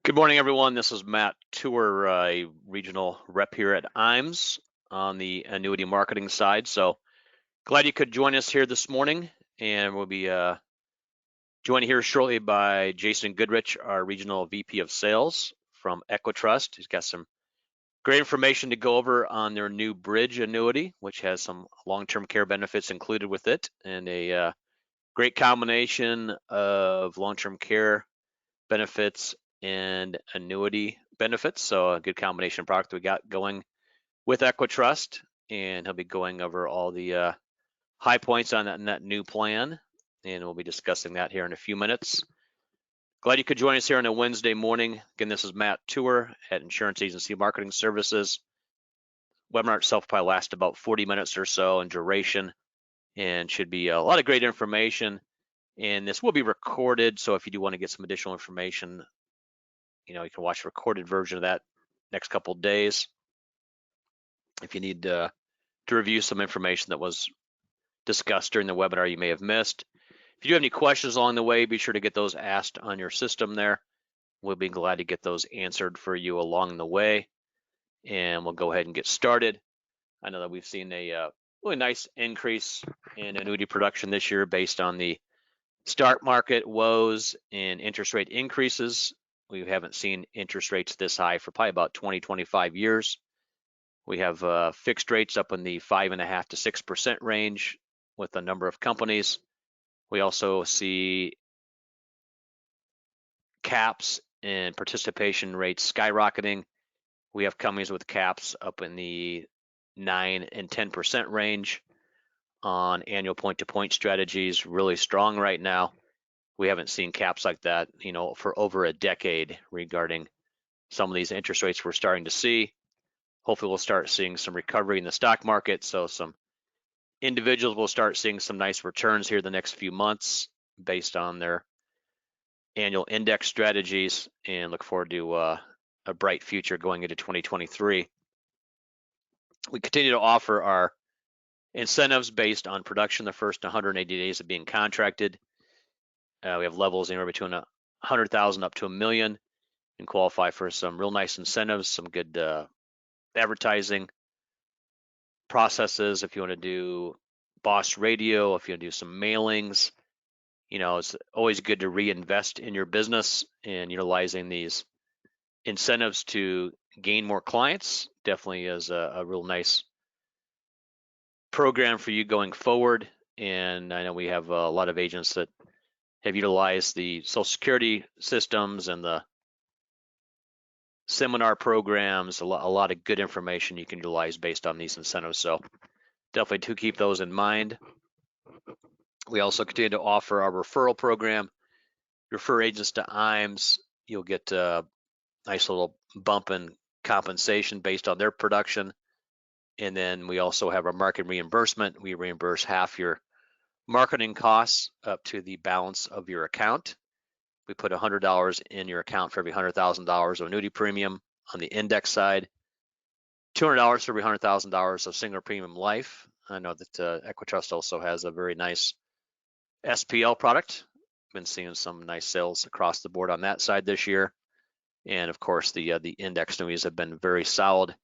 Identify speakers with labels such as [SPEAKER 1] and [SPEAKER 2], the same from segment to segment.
[SPEAKER 1] Good morning, everyone. This is Matt Tour, a regional rep here at IMES on the annuity marketing side. So glad you could join us here this morning, and we'll be joined here shortly by Jason Goodrich, our regional VP of Sales from EquiTrust. He's got some great information to go over on their new Bridge annuity, which has some long-term care benefits included with it, and a great combination of long-term care benefits and annuity benefits. So a good combination of product we got going with EquiTrust, and he'll be going over all the high points on that new plan, and we'll be discussing that here in a few minutes. Glad you could join us here on a Wednesday morning. Again, this is Matt Tour at Insurance Agency Marketing Services. Webinar itself probably lasts about 40 minutes or so in duration, and should be a lot of great information. And this will be recorded, so if you do want to get some additional information, you can watch the recorded version of that next couple of days. If you need to review some information that was discussed during the webinar you may have missed. If you do have any questions along the way, be sure to get those asked on your system there. We'll be glad to get those answered for you along the way. And we'll go ahead and get started. I know that we've seen a really nice increase in annuity production this year based on the stock market woes and interest rate increases. We haven't seen interest rates this high for probably about 20-25 years. We have fixed rates up in the 5.5% to 6% range with a number of companies. We also see caps and participation rates skyrocketing. We have companies with caps up in the 9 and 10% range on annual point-to-point strategies, really strong right now. We haven't seen caps like that, for over a decade regarding some of these interest rates we're starting to see. Hopefully we'll start seeing some recovery in the stock market, so some individuals will start seeing some nice returns here the next few months based on their annual index strategies, and look forward to a bright future going into 2023. We continue to offer our incentives based on production the first 180 days of being contracted. We have levels anywhere between 100,000 up to $1 million, and qualify for some real nice incentives, some good advertising processes. If you want to do boss radio, if you want to do some mailings, it's always good to reinvest in your business, and utilizing these incentives to gain more clients definitely is a real nice program for you going forward. And I know we have a lot of agents that have utilized the Social Security systems and the seminar programs, a lot of good information you can utilize based on these incentives. So definitely do keep those in mind. We also continue to offer our referral program. Refer agents to IMES, you'll get a nice little bump in compensation based on their production. And then we also have our market reimbursement. We reimburse half your marketing costs up to the balance of your account. We put $100 in your account for every $100,000 of annuity premium on the index side, $200 for every $100,000 of single premium life. I know that EquiTrust also has a very nice SPL product. Been seeing some nice sales across the board on that side this year. And of course, the index annuities have been very solid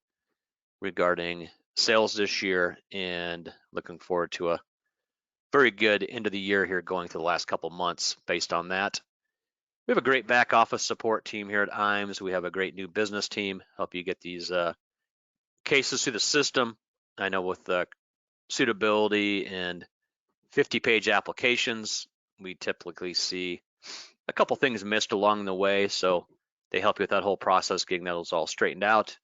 [SPEAKER 1] regarding sales this year, and looking forward to a very good end of the year here going through the last couple months based on that. We have a great back office support team here at IMES. We have a great new business team, help you get these cases through the system. I know with suitability and 50-page applications, we typically see a couple things missed along the way. So they help you with that whole process, getting those all straightened out,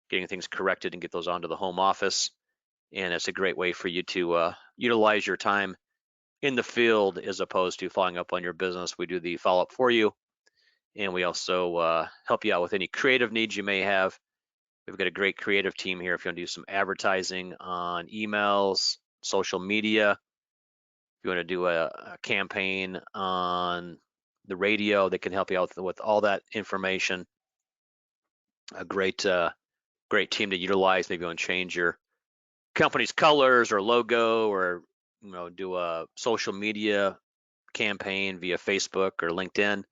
[SPEAKER 1] getting things corrected, and get those onto the home office. And it's a great way for you to utilize your time in the field as opposed to following up on your business. We do the follow-up for you, and we also help you out with any creative needs you may have. We've got a great creative team here. If you want to do some advertising on emails, social media, if you want to do a campaign on the radio, they can help you out with all that information. A great team to utilize. Maybe you want to change your company's colors or logo, or do a social media campaign via Facebook or LinkedIn.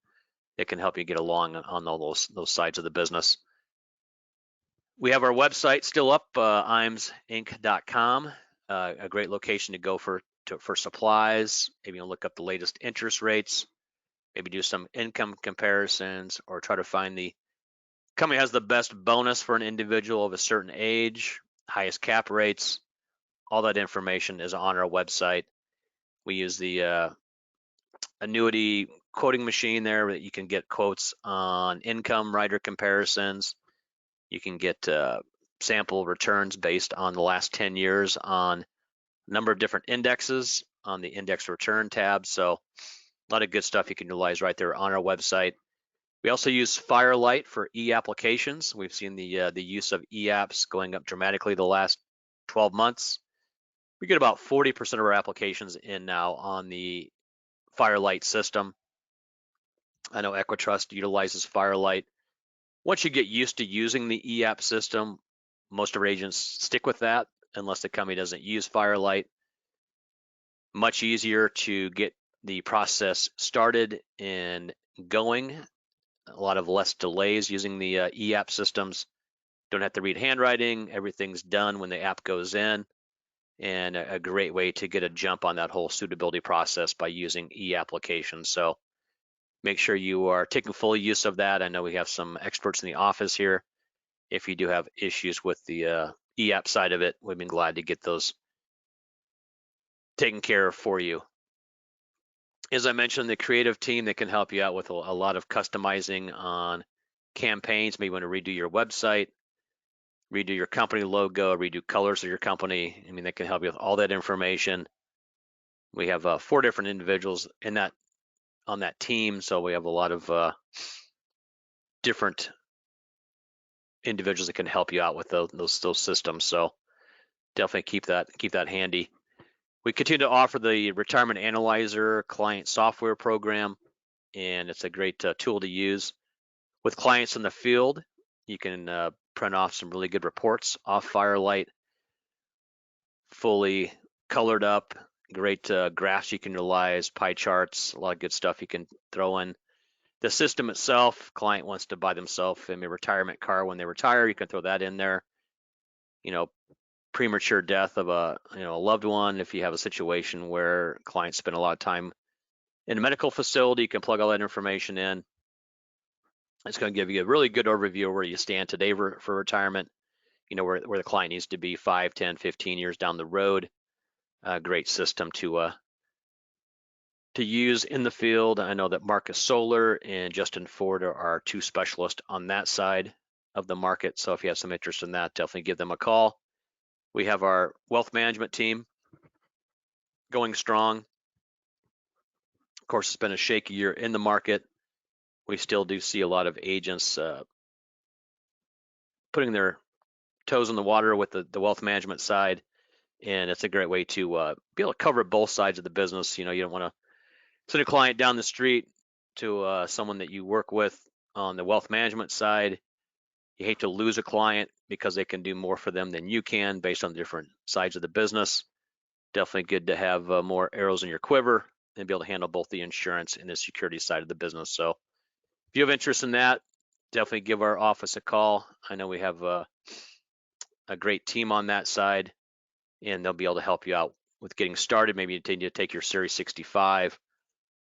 [SPEAKER 1] that can help you get along on all those sides of the business. We have our website still up, imsinc.com, a great location to go for supplies. Maybe you'll look up the latest interest rates, maybe do some income comparisons, or try to find the company has the best bonus for an individual of a certain age, highest cap rates. All that information is on our website. We use the annuity quoting machine there that you can get quotes on income rider comparisons. You can get sample returns based on the last 10 years on a number of different indexes on the index return tab. So a lot of good stuff you can utilize right there on our website. We also use Firelight for e-applications. We've seen the use of e-apps going up dramatically the last 12 months. We get about 40% of our applications in now on the Firelight system. I know EquiTrust utilizes Firelight. Once you get used to using the e-app system, most of our agents stick with that unless the company doesn't use Firelight. Much easier to get the process started and going. A lot of less delays using the e-app systems. Don't have to read handwriting. Everything's done when the app goes in. And a great way to get a jump on that whole suitability process by using e-applications. So make sure you are taking full use of that. I know we have some experts in the office here. If you do have issues with the e-app side of it, we've been glad to get those taken care of for you. As I mentioned, the creative team that can help you out with a lot of customizing on campaigns. Maybe you want to redo your website, redo your company logo, redo colors of your company. I mean, they can help you with all that information. We have 4 different individuals on that team, so we have a lot of different individuals that can help you out with those systems. So definitely keep that handy. We continue to offer the Retirement Analyzer client software program, and it's a great tool to use with clients in the field. You can print off some really good reports off Firelight, fully colored up, great graphs you can utilize, pie charts, a lot of good stuff you can throw in. The system itself, client wants to buy themselves a retirement car when they retire, you can throw that in there. Premature death of a loved one. If you have a situation where clients spend a lot of time in a medical facility, you can plug all that information in. It's going to give you a really good overview of where you stand today for retirement, where the client needs to be 5, 10, 15 years down the road. A great system to use in the field. I know that Marcus Solar and Justin Ford are our 2 specialists on that side of the market. So if you have some interest in that, definitely give them a call. We have our wealth management team going strong. Of course, it's been a shaky year in the market. We still do see a lot of agents putting their toes in the water with the wealth management side, and it's a great way to be able to cover both sides of the business. You don't want to send a client down the street to someone that you work with on the wealth management side. You hate to lose a client because they can do more for them than you can based on different sides of the business. Definitely good to have more arrows in your quiver and be able to handle both the insurance and the security side of the business. So if you have interest in that, definitely give our office a call. I know we have a great team on that side, and they'll be able to help you out with getting started. Maybe you need to take your Series 65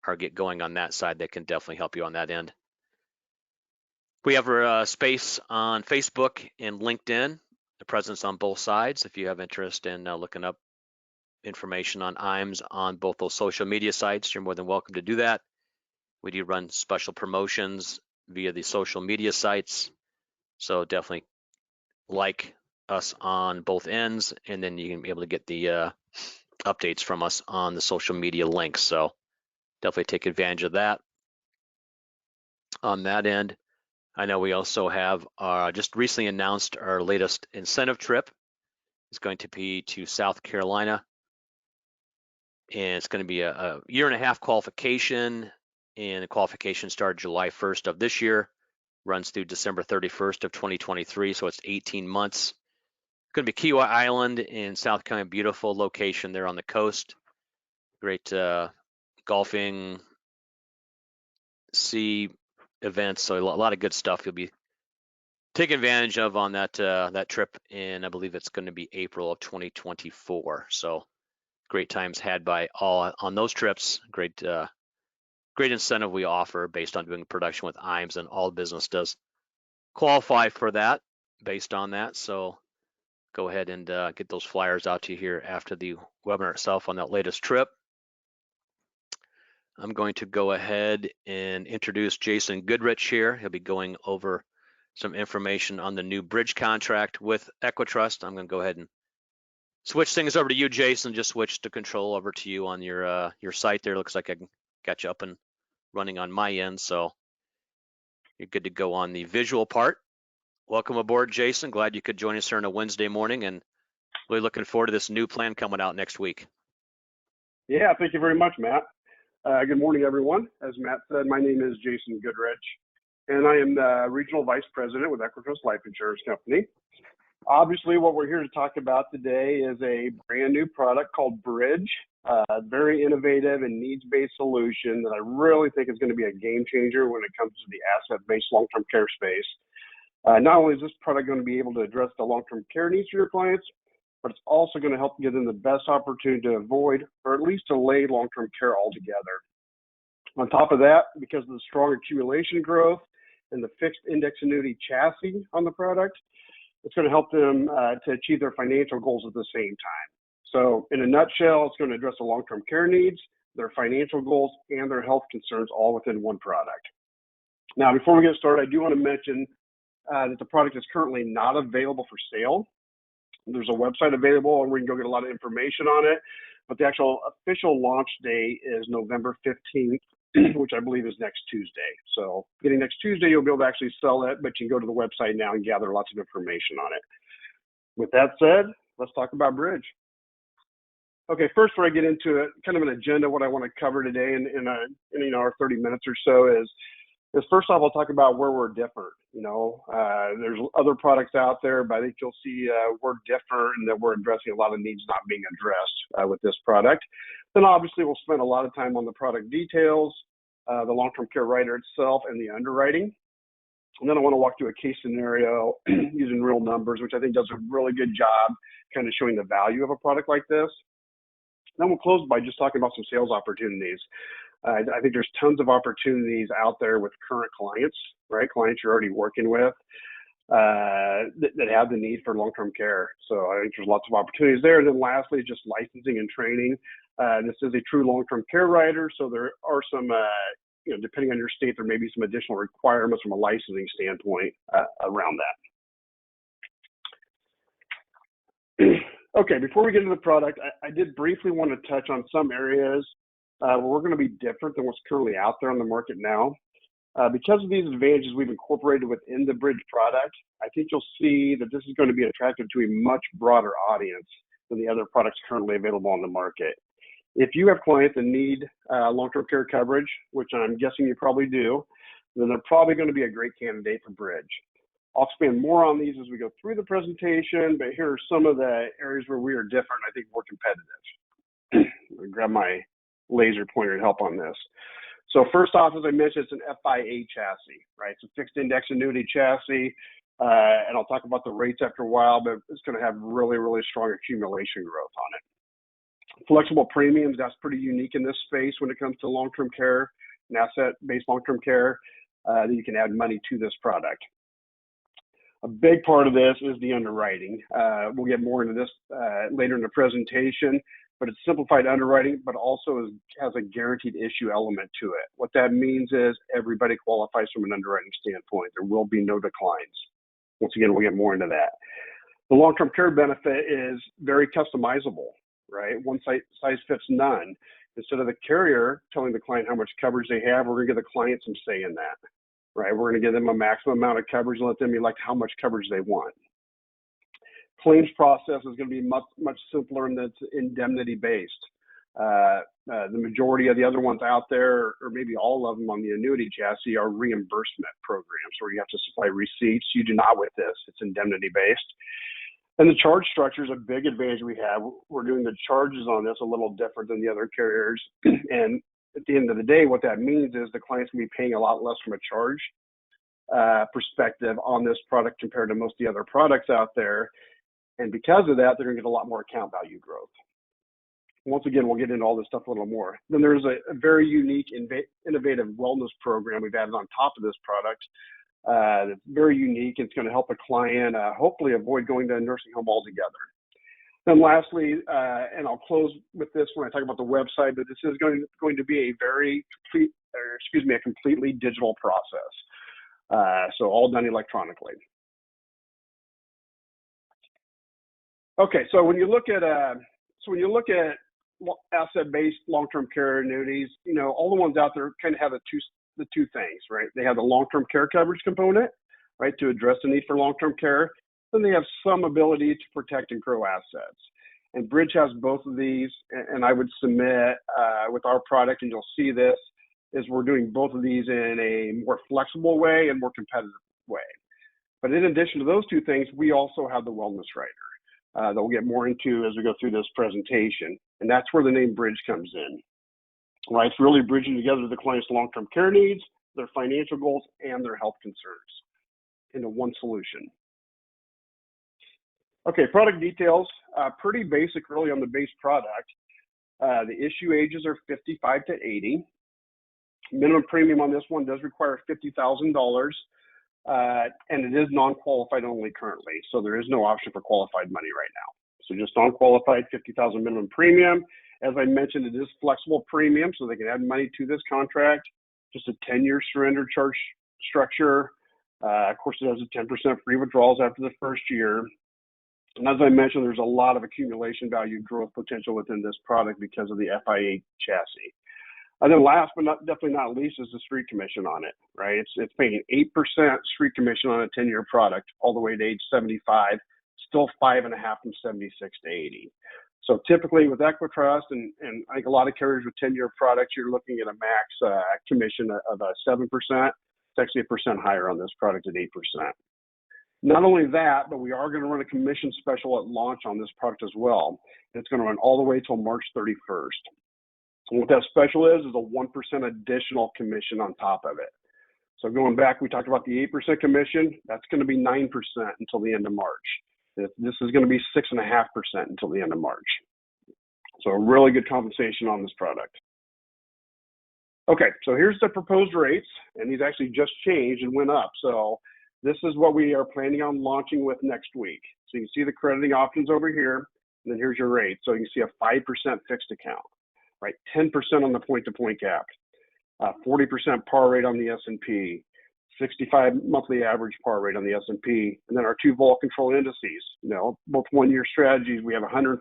[SPEAKER 1] or get going on that side. They can definitely help you on that end. We have our space on Facebook and LinkedIn, a presence on both sides. If you have interest in looking up information on IMS on both those social media sites, you're more than welcome to do that. We do run special promotions via the social media sites. So definitely like us on both ends, and then you can be able to get the updates from us on the social media links. So definitely take advantage of that. On that end, I know we also have just recently announced our latest incentive trip. It's going to be to South Carolina, and it's going to be a 1.5 year qualification, and the qualification started July 1st of this year, runs through December 31st of 2023, so it's 18 months. It's going to be Kiawah Island in South Carolina, beautiful location there on the coast. Great golfing, sea events. So a lot of good stuff you'll be taking advantage of on that that trip in, I believe it's going to be April of 2024. So great times had by all on those trips. Great incentive we offer based on doing production with IMES, and all business does qualify for that based on that. So go ahead and get those flyers out to you here after the webinar itself on that latest trip. I'm going to go ahead and introduce Jason Goodrich here. He'll be going over some information on the new bridge contract with EquiTrust. I'm going to go ahead and switch things over to you, Jason. Just switch the control over to you on your site there. Looks like I got you up and running on my end, so you're good to go on the visual part. Welcome aboard, Jason. Glad you could join us here on a Wednesday morning, and really looking forward to this new plan coming out next week.
[SPEAKER 2] Yeah, thank you very much, Matt. Good morning, everyone. As Matt said, my name is Jason Goodrich, and I am the Regional Vice President with EquiTrust Life Insurance Company. Obviously, what we're here to talk about today is a brand new product called Bridge, a very innovative and needs-based solution that I really think is going to be a game changer when it comes to the asset-based long-term care space. Not only is this product going to be able to address the long-term care needs for your clients, but it's also going to help give them the best opportunity to avoid or at least delay long-term care altogether. On top of that, because of the strong accumulation growth and the fixed index annuity chassis on the product, it's going to help them to achieve their financial goals at the same time. So in a nutshell, it's going to address the long-term care needs, their financial goals, and their health concerns all within one product. Now, before we get started, I do want to mention that the product is currently not available for sale. There's a website available and we can go get a lot of information on it, but the actual official launch date is November 15th, which I believe is next Tuesday. So getting next Tuesday, you'll be able to actually sell it, but you can go to the website now and gather lots of information on it. With that said, let's talk about Bridge. Okay, first before I get into it, kind of an agenda, what I want to cover today in our 30 minutes or so is first off, I'll talk about where we're different. There's other products out there, but I think you'll see we're different and that we're addressing a lot of needs not being addressed with this product. Then obviously we'll spend a lot of time on the product details, the long-term care rider itself, and the underwriting. And then I want to walk through a case scenario using real numbers, which I think does a really good job kind of showing the value of a product like this. Then we'll close by just talking about some sales opportunities. I think there's tons of opportunities out there with current clients, right? Clients you're already working with that have the need for long-term care. So I think there's lots of opportunities there. And then lastly, just licensing and training. This is a true long-term care rider. So there are some, depending on your state, there may be some additional requirements from a licensing standpoint around that. Okay, before we get into the product, I did briefly want to touch on some areas where we're going to be different than what's currently out there on the market now. Because of these advantages we've incorporated within the Bridge product, I think you'll see that this is going to be attractive to a much broader audience than the other products currently available on the market. If you have clients that need long-term care coverage, which I'm guessing you probably do, then they're probably going to be a great candidate for Bridge. I'll expand more on these as we go through the presentation, but here are some of the areas where we are different. I think we're competitive. I'll grab my laser pointer to help on this. So first off, as I mentioned, it's an FIA chassis, right? It's a fixed index annuity chassis, and I'll talk about the rates after a while, but it's going to have really, really strong accumulation growth on it. Flexible premiums, that's pretty unique in this space when it comes to long-term care and asset-based long-term care, that you can add money to this product. A big part of this is the underwriting. We'll get more into this later in the presentation, but it's simplified underwriting, but also has a guaranteed issue element to it. What that means is everybody qualifies from an underwriting standpoint. There will be no declines. Once again, we'll get more into that. The long-term care benefit is very customizable, right? One size fits none. Instead of the carrier telling the client how much coverage they have, we're going to give the client some say in that, right? We're going to give them a maximum amount of coverage and let them elect how much coverage they want. Claims process is going to be much simpler, and that's indemnity based. The majority of the other ones out there, or maybe all of them on the annuity chassis, are reimbursement programs where you have to supply receipts. You do not with this. It's indemnity based. And the charge structure is a big advantage we have. We're doing the charges on this a little different than the other carriers. And at the end of the day, what that means is the client's going to be paying a lot less from a charge perspective on this product compared to most of the other products out there. And because of that, they're going to get a lot more account value growth. Once again, we'll get into all this stuff a little more. Then there's a very unique, innovative wellness program we've added on top of this product. That's very unique. It's going to help a client hopefully avoid going to a nursing home altogether. Then lastly, and I'll close with this when I talk about the website, but this is going to be a completely digital process. So all done electronically. Okay, so when you look at asset-based long-term care annuities, you know, all the ones out there kind of have the two things, right? They have the long-term care coverage component, right, to address the need for long-term care. Then they have some ability to protect and grow assets. And Bridge has both of these, and I would submit with our product, and you'll see this, is we're doing both of these in a more flexible way and more competitive way. But in addition to those two things, we also have the wellness rider that we'll get more into as we go through this presentation. And that's where the name Bridge comes in. Right? It's really bridging together the client's long-term care needs, their financial goals, and their health concerns into one solution. Okay, product details, pretty basic really on the base product. The issue ages are 55 to 80. Minimum premium on this one does require $50,000, and it is non-qualified only currently, so there is no option for qualified money right now. So just non-qualified, $50,000 minimum premium. As I mentioned, it is flexible premium, so they can add money to this contract. Just a 10-year surrender charge structure. Of course, it has a 10% free withdrawals after the first year. And as I mentioned, there's a lot of accumulation value growth potential within this product because of the FIA chassis. And then last but definitely not least is the street commission on it, right? It's paying 8% street commission on a 10-year product all the way to age 75, still 5.5 from 76 to 80. So typically with EquiTrust and I think a lot of carriers with 10-year products, you're looking at a max commission of 7%. It's actually 1% higher on this product at 8%. Not only that, but we are going to run a commission special at launch on this product as well. And it's going to run all the way till March 31st. And what that special is a 1% additional commission on top of it. So going back, we talked about the 8% commission. That's going to be 9% until the end of March. This is going to be 6.5% until the end of March. So a really good compensation on this product. Okay, so here's the proposed rates, and these actually just changed and went up. So this is what we are planning on launching with next week. So you can see the crediting options over here, and then here's your rate. So you can see a 5% fixed account, right? 10% on the point-to-point cap, 40% par rate on the S&P, 65 monthly average par rate on the S&P, and then our two vol control indices. You know, both one-year strategies, we have 150%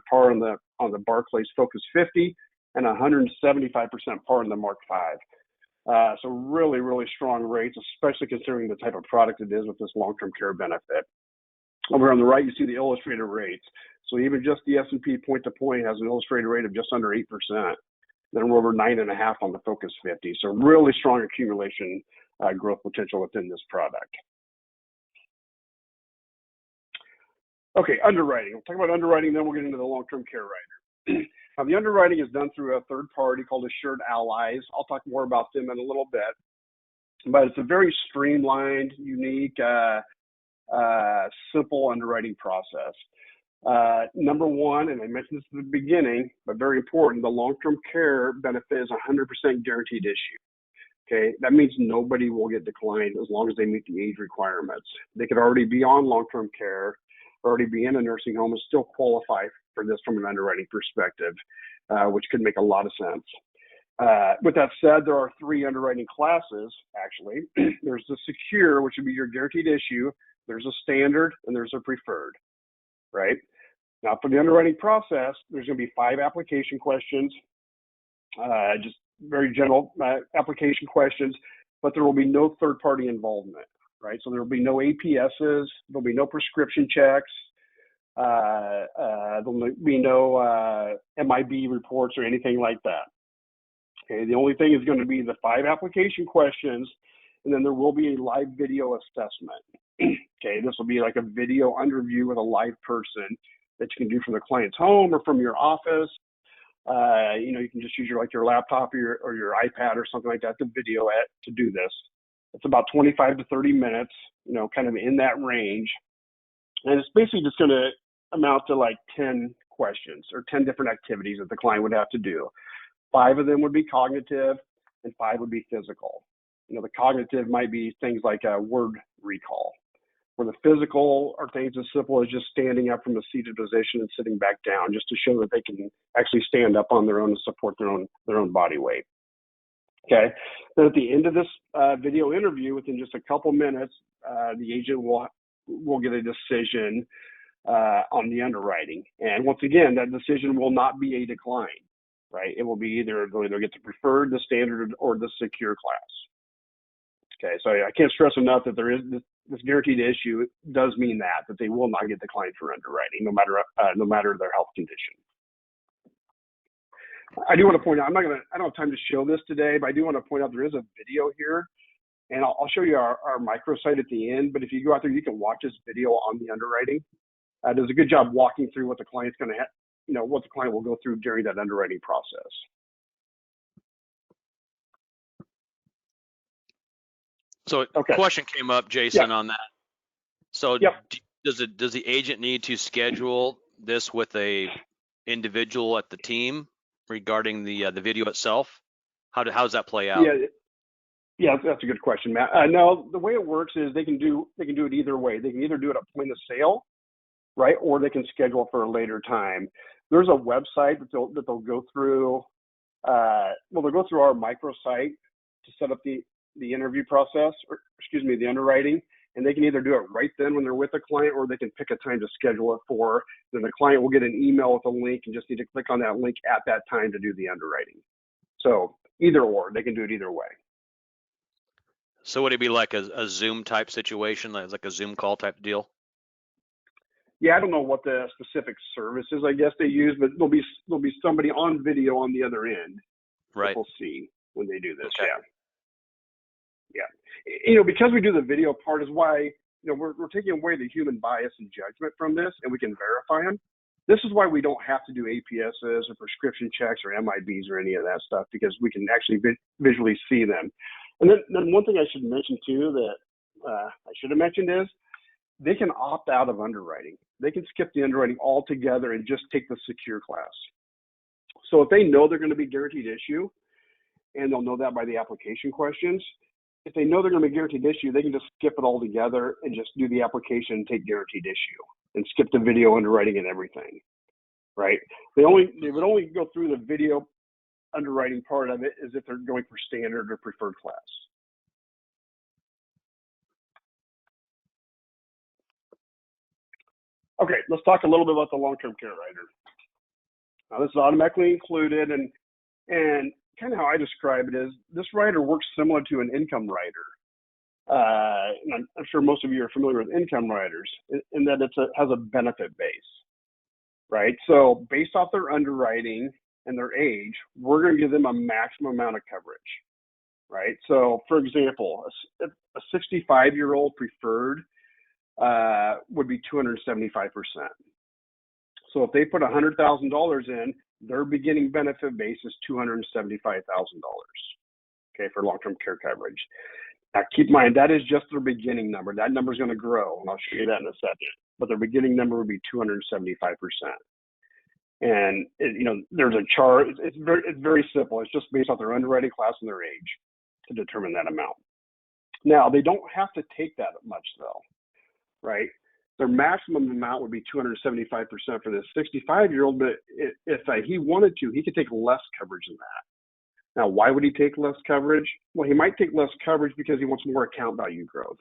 [SPEAKER 2] par on the Barclays Focus 50 and 175% par on the Mark 5. So really, really strong rates, especially considering the type of product it is with this long-term care benefit. Over on the right, you see the illustrated rates. So even just the S&P point-to-point has an illustrated rate of just under 8%. Then we're over 9.5 on the Focus 50. So really strong accumulation growth potential within this product. Okay, underwriting. We'll talk about underwriting, then we'll get into the long-term care rider. Now, the underwriting is done through a third party called Assured Allies. I'll talk more about them in a little bit. But it's a very streamlined, unique, simple underwriting process. Number one, and I mentioned this at the beginning, but very important, the long-term care benefit is 100% guaranteed issue. Okay, that means nobody will get declined as long as they meet the age requirements. They could already be on long-term care, already be in a nursing home, and still qualify for this from an underwriting perspective, which could make a lot of sense. With that said, there are 3 underwriting classes, actually. There's the secure, which would be your guaranteed issue. There's a standard, and there's a preferred, right? Now, for the underwriting process, there's going to be 5 application questions, just very general application questions, but there will be no third-party involvement, right? So there will be no APSs, there'll be no prescription checks, there'll be no MIB reports or anything like that. Okay, the only thing is going to be the 5 application questions, and then there will be a live video assessment. Okay, this will be like a video underview with a live person that you can do from the client's home or from your office. You can just use your laptop or your iPad or something like that to video it to do this. It's about 25 to 30 minutes, kind of in that range. And it's basically just going to amount to like 10 questions or 10 different activities that the client would have to do. 5 of them would be cognitive and 5 would be physical. The cognitive might be things like a word recall, where the physical are things as simple as just standing up from a seated position and sitting back down, just to show that they can actually stand up on their own and support their own body weight. Okay. Then at the end of this video interview, within just a couple minutes, the agent will get a decision on the underwriting. And once again, that decision will not be a decline, right? It will be they'll either get the preferred, the standard, or the secure class. Okay, so I can't stress enough that there is this guaranteed issue does mean that they will not get declined for underwriting, no matter their health condition. I do want to point out, I don't have time to show this today, but I do want to point out there is a video here, and I'll show you our microsite at the end. But if you go out there, you can watch this video on the underwriting. It does a good job walking through what the client's going to have, what the client will go through during that underwriting process.
[SPEAKER 1] So
[SPEAKER 2] okay.
[SPEAKER 1] Question came up, Jason, on that. So
[SPEAKER 2] yep.
[SPEAKER 1] does the agent need to schedule this with a individual at the team regarding the video itself? How does that play out?
[SPEAKER 2] Yeah, that's a good question, Matt. No, the way it works is they can do it either way. They can either do it at point of sale, right, or they can schedule for a later time. There's a website that they'll go through. They'll go through our microsite to set up the interview process, the underwriting, and they can either do it right then when they're with the client, or they can pick a time to schedule it for. Then the client will get an email with a link and just need to click on that link at that time to do the underwriting. So either or, they can do it either way.
[SPEAKER 1] So would it be like a Zoom type situation, like a Zoom call type deal?
[SPEAKER 2] Yeah, I don't know what the specific services I guess they use, but there'll be somebody on video on the other end.
[SPEAKER 1] Right.
[SPEAKER 2] That we'll see when they do this.
[SPEAKER 1] Okay.
[SPEAKER 2] Yeah. Because we do the video part is why we're taking away the human bias and judgment from this, and we can verify them. This is why we don't have to do APSs or prescription checks or MIBs or any of that stuff, because we can actually visually see them. And then one thing I should mention too that I should have mentioned is they can opt out of underwriting. They can skip the underwriting altogether and just take the secure class. So if they know they're going to be guaranteed issue, and they'll know that by the application questions, if they know they're going to be guaranteed issue, they can just skip it all together and just do the application and take guaranteed issue and skip the video underwriting and everything, right? They would only go through the video underwriting part of it as if they're going for standard or preferred class. Okay, let's talk a little bit about the long-term care rider. Now, this is automatically included, and kind of how I describe it is this rider works similar to an income rider. And I'm sure most of you are familiar with income riders in that it has a benefit base, right? So based off their underwriting and their age, we're going to give them a maximum amount of coverage, right? So for example, a 65-year-old preferred would be 275%. So if they put $100,000 in, their beginning benefit base is $275,000, okay, for long-term care coverage. Now, keep in mind, that is just their beginning number. That number is going to grow, and I'll show you that in a second. But their beginning number would be 275%. And there's a chart. It's very simple. It's just based on their underwriting class and their age to determine that amount. Now, they don't have to take that much though, right? Their maximum amount would be 275% for this 65-year-old, but if he wanted to, he could take less coverage than that. Now, why would he take less coverage? Well, he might take less coverage because he wants more account value growth,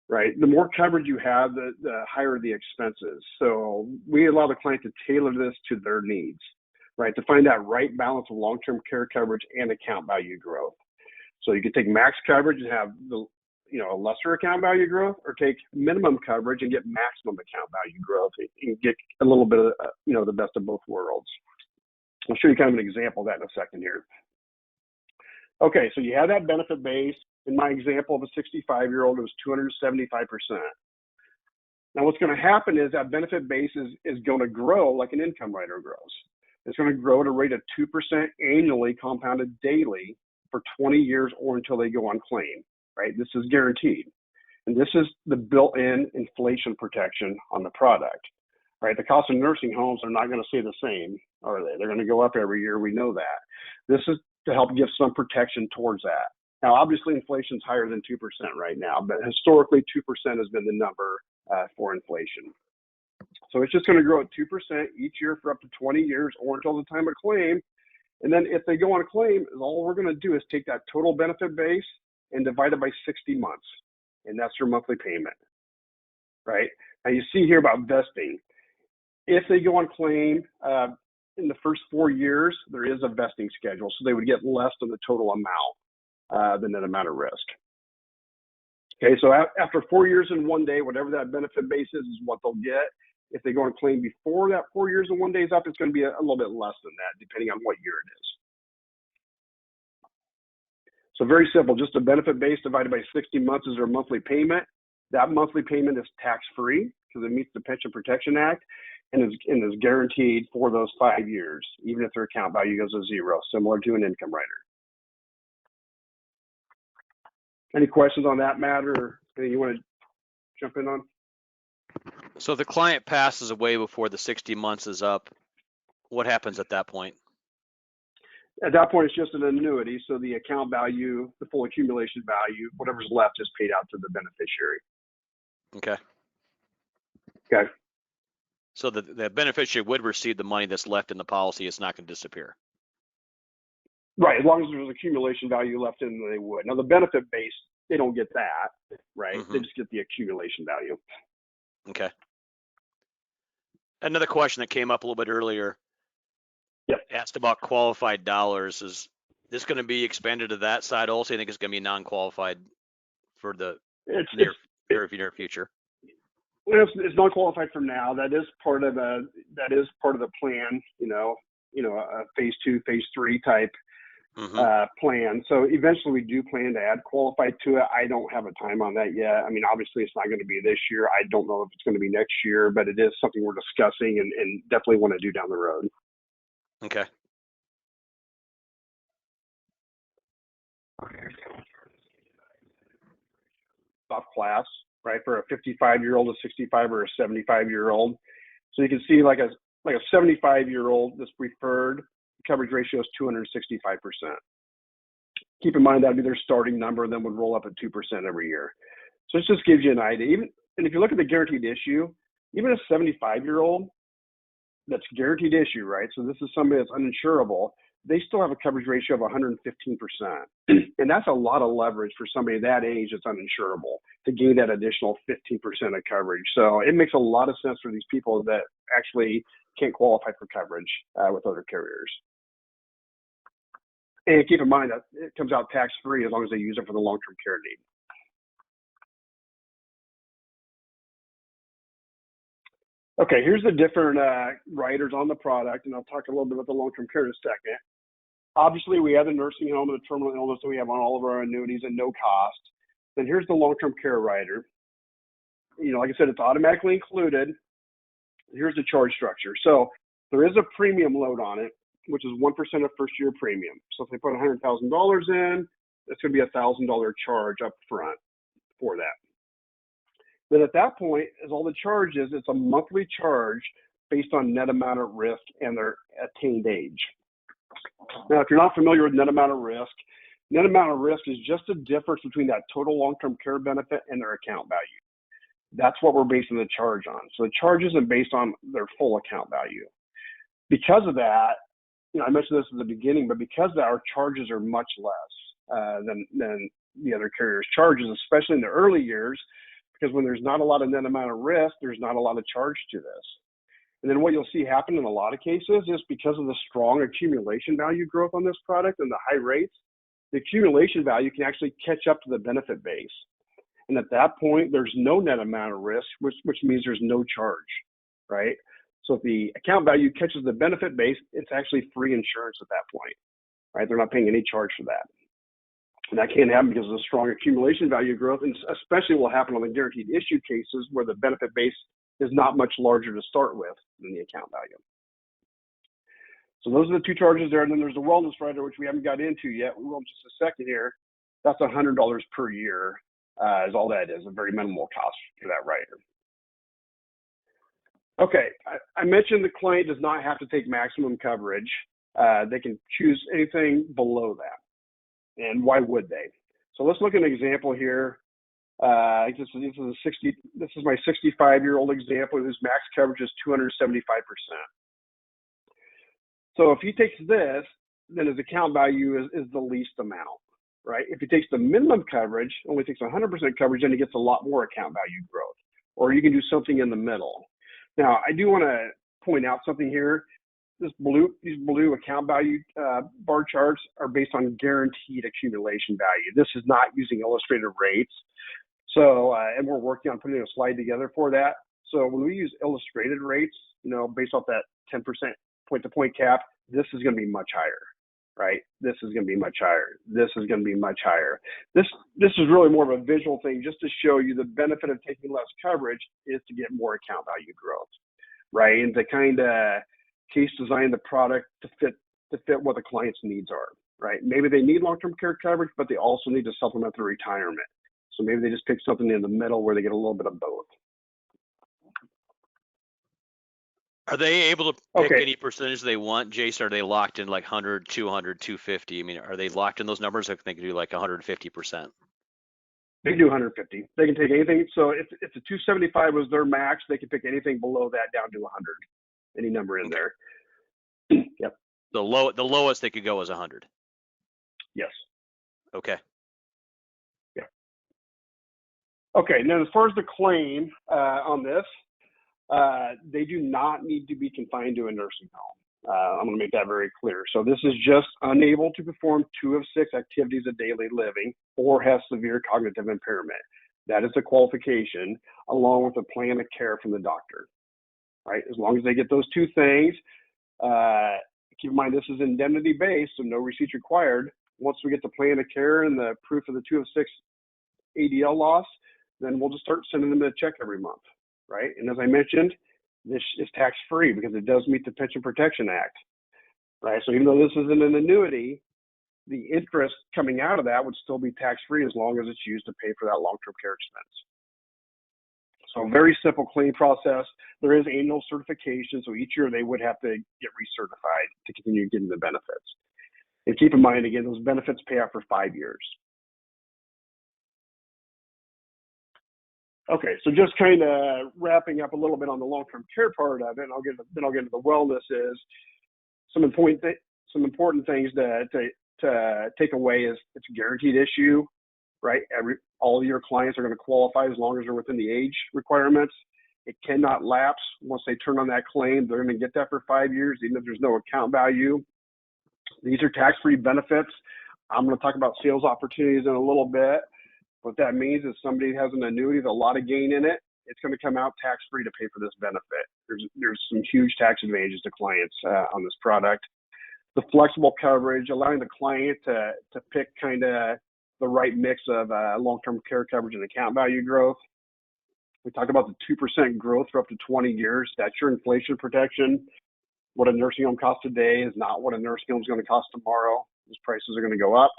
[SPEAKER 2] right? The more coverage you have, the higher the expenses. So we allow the client to tailor this to their needs, right? To find that right balance of long-term care coverage and account value growth. So you could take max coverage and have a lesser account value growth, or take minimum coverage and get maximum account value growth and get a little bit of the best of both worlds. I'll show you kind of an example of that in a second here. Okay, so you have that benefit base. In my example of a 65-year-old, it was 275%. Now what's going to happen is that benefit base is going to grow like an income rider grows. It's going to grow at a rate of 2% annually, compounded daily for 20 years or until they go on claim, right? This is guaranteed. And this is the built-in inflation protection on the product, right? The cost of nursing homes are not going to stay the same, are they? They're going to go up every year. We know that. This is to help give some protection towards that. Now, obviously, inflation is higher than 2% right now, but historically, 2% has been the number for inflation. So it's just going to grow at 2% each year for up to 20 years or until the time of claim. And then if they go on a claim, all we're going to do is take that total benefit base and divide it by 60 months. And that's your monthly payment, right? Now you see here about vesting. If they go on claim in the first 4 years, there is a vesting schedule. So they would get less than the total amount, the net amount of risk. Okay, so after 4 years and 1 day, whatever that benefit base is what they'll get. If they go on claim before that 4 years and 1 day is up, it's going to be a little bit less than that, depending on what year it is. So very simple, just a benefit base divided by 60 months is their monthly payment. That monthly payment is tax-free because it meets the Pension Protection Act and is guaranteed for those 5 years, even if their account value goes to zero, similar to an income rider. Any questions on that matter or anything you want to jump in on?
[SPEAKER 1] So if the client passes away before the 60 months is up, what happens at that point?
[SPEAKER 2] At that point, it's just an annuity. So the account value, the full accumulation value, whatever's left is paid out to the beneficiary.
[SPEAKER 1] Okay.
[SPEAKER 2] Okay.
[SPEAKER 1] So the beneficiary would receive the money that's left in the policy. It's not going to disappear.
[SPEAKER 2] Right. As long as there's accumulation value left in, they would. Now, the benefit base, they don't get that, right?
[SPEAKER 1] Mm-hmm.
[SPEAKER 2] They just get the accumulation value.
[SPEAKER 1] Okay. Another question that came up a little bit earlier.
[SPEAKER 2] Yep.
[SPEAKER 1] Asked about qualified dollars. Is this going to be expanded to that side also? I think it's going to be non-qualified for the near future.
[SPEAKER 2] It's not qualified for now. That is part of the plan. A phase 2, phase 3 type plan. So eventually we do plan to add qualified to it. I don't have a time on that yet. I mean, obviously it's not going to be this year. I don't know if it's going to be next year, but it is something we're discussing and definitely want to do down the road.
[SPEAKER 1] Okay.
[SPEAKER 2] Off class, right, for a 55-year-old, a 65, or a 75-year-old. So you can see like a 75-year-old, this preferred coverage ratio is 265%. Keep in mind that'd be their starting number, then would roll up at 2% every year. So this just gives you an idea. And if you look at the guaranteed issue, even a 75-year-old that's guaranteed issue, right? So this is somebody that's uninsurable. They still have a coverage ratio of 115%. And that's a lot of leverage for somebody that age that's uninsurable to gain that additional 15% of coverage. So it makes a lot of sense for these people that actually can't qualify for coverage with other carriers. And keep in mind that it comes out tax-free as long as they use it for the long-term care need. Okay, here's the different riders on the product, and I'll talk a little bit about the long-term care in a second. Obviously, we have the nursing home and the terminal illness that we have on all of our annuities at no cost. Then here's the long-term care rider. Like I said, it's automatically included. Here's the charge structure. So there is a premium load on it, which is 1% of first-year premium. So if they put $100,000 in, it's going to be a $1,000 charge up front for that. Then at that point, as all the charges, it's a monthly charge based on net amount at risk and their attained age. Now, if you're not familiar with net amount of risk is just a difference between that total long-term care benefit and their account value. That's what we're basing the charge on. So the charge isn't based on their full account value. Because of that, I mentioned this at the beginning, but because of that, our charges are much less than the other carriers' charges, especially in the early years, because when there's not a lot of net amount of risk, there's not a lot of charge to this. And then what you'll see happen in a lot of cases is because of the strong accumulation value growth on this product and the high rates, the accumulation value can actually catch up to the benefit base. And at that point, there's no net amount of risk, which means there's no charge, right? So if the account value catches the benefit base, it's actually free insurance at that point, right? They're not paying any charge for that. And that can't happen because of the strong accumulation value growth, and especially will happen on the guaranteed issue cases where the benefit base is not much larger to start with than the account value. So those are the two charges there. And then there's the wellness rider, which we haven't got into yet. We will in just a second here. That's $100 per year is all that is, a very minimal cost for that rider. Okay, I mentioned the client does not have to take maximum coverage. They can choose anything below that. And why would they? So let's look at an example here. This is my 65-year-old example whose max coverage is 275%. So if he takes this, then his account value is the least amount, right? If he takes the minimum coverage, only takes 100% coverage, then he gets a lot more account value growth. Or you can do something in the middle. Now, I do want to point out something here. These blue account value bar charts are based on guaranteed accumulation value. This is not using illustrated rates. So, and we're working on putting a slide together for that. So when we use illustrated rates, based off that 10% point-to-point cap, this is going to be much higher, right? This is going to be much higher. This is going to be much higher. This is really more of a visual thing just to show you the benefit of taking less coverage is to get more account value growth, right? And to kind of case design the product to fit what the client's needs are, right? Maybe they need long-term care coverage, but they also need to supplement their retirement. So maybe they just pick something in the middle where they get a little bit of both.
[SPEAKER 1] Are they able to pick
[SPEAKER 2] Okay.
[SPEAKER 1] any percentage they want, Jason? Are they locked in like 100, 200, 250? I mean, are they locked in those numbers? Or can they do like 150%?
[SPEAKER 2] They do 150. They can take anything. So if the 275 was their max, they can pick anything below that down to 100. Any number in there. Yep.
[SPEAKER 1] The lowest they could go is 100.
[SPEAKER 2] Yes.
[SPEAKER 1] Okay.
[SPEAKER 2] Yeah. Okay. Now, as far as the claim on this, they do not need to be confined to a nursing home. I'm going to make that very clear. So this is just unable to perform 2 of 6 activities of daily living or has severe cognitive impairment. That is the qualification, along with a plan of care from the doctor, right? As long as they get those 2 things, keep in mind this is indemnity-based, so no receipts required. Once we get the plan of care and the proof of the 2 of 6 ADL loss, then we'll just start sending them a check every month, right? And as I mentioned, this is tax-free because it does meet the Pension Protection Act, right? So even though this isn't an annuity, the interest coming out of that would still be tax-free as long as it's used to pay for that long-term care expense. So very simple claim process. There is annual certification, so each year they would have to get recertified to continue getting the benefits. And keep in mind, again, those benefits pay out for 5 years. Okay, so just kind of wrapping up a little bit on the long-term care part of it, and then I'll get into the wellness. Is some important things to take away is it's a guaranteed issue, right? All of your clients are going to qualify as long as they're within the age requirements. It cannot lapse. Once they turn on that claim, they're going to get that for 5 years, even if there's no account value. These are tax-free benefits. I'm going to talk about sales opportunities in a little bit. What that means is somebody has an annuity with a lot of gain in it, it's going to come out tax-free to pay for this benefit. There's some huge tax advantages to clients on this product. The flexible coverage, allowing the client to pick kind of the right mix of long-term care coverage and account value growth. We talked about the 2% growth for up to 20 years. That's your inflation protection. What a nursing home costs today is not what a nursing home is going to cost tomorrow. Those prices are going to go up.